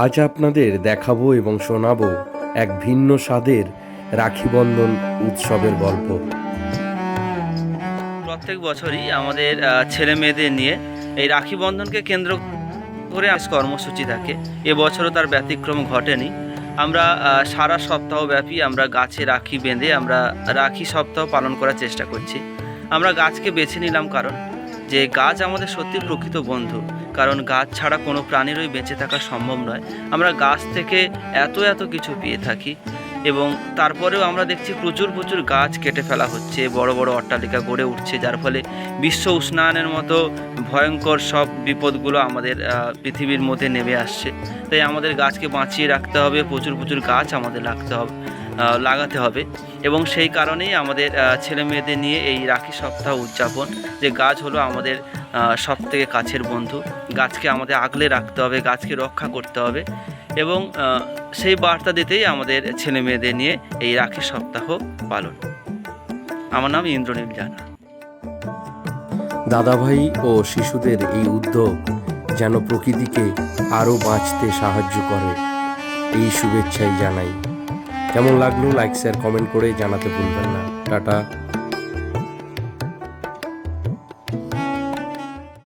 আজ আপনাদের দেখাবো এবং শোনাবো এক ভিন্ন স্বাদের রাখি বন্ধন উৎসবের গল্প। প্রত্যেক বছরই আমাদের ছেলে মেয়েদের নিয়ে এই রাখি বন্ধনকে কেন্দ্র করে আজ কর্মসূচি থাকে। এবছরও তার ব্যতিক্রম ঘটেনি। আমরা সারা সপ্তাহব্যাপী আমরা গাছে রাখি বেঁধে আমরা রাখি সপ্তাহ পালন করার চেষ্টা করছি। আমরা গাছকে বেছে নিলাম কারণ যে গাছ আমাদের সত্যি প্রকৃত বন্ধু, কারণ গাছ ছাড়া কোনো প্রাণীরই বেঁচে থাকা সম্ভব নয়। আমরা গাছ থেকে এত এত কিছু পেয়ে থাকি এবং তারপরেও আমরা দেখছি প্রচুর প্রচুর গাছ কেটে ফেলা হচ্ছে, বড় বড় অট্টালিকা গড়ে উঠছে, যার ফলে বিশ্ব উষ্ণায়নের মতো ভয়ঙ্কর সব বিপদগুলো আমাদের পৃথিবীর মধ্যে নেমে আসছে। তাই আমাদের গাছকে বাঁচিয়ে রাখতে হবে, প্রচুর প্রচুর গাছ আমাদের লাগাতে হবে এবং সেই কারণেই আমাদের ছেলে মেয়েদের নিয়ে এই রাখি সপ্তাহ উদযাপন। যে গাছ হলো আমাদের সব থেকে কাছের বন্ধু, গাছকে আমাদের আগলে রাখতে হবে, গাছকে রক্ষা করতে হবে এবং সেই বার্তা দিতেই আমাদের ছেলে মেয়েদের নিয়ে এই রাখি সপ্তাহ পালন। আমার নাম ইন্দ্রনীল জানা। দাদাভাই ও শিশুদের এই উদ্যোগ যেন প্রকৃতিকে আরও বাঁচতে সাহায্য করে, এই শুভেচ্ছাই জানাই। কেমন লাগলো লাইক শেয়ার কমেন্ট করে জানাতে ভুলবেন না। টাটা।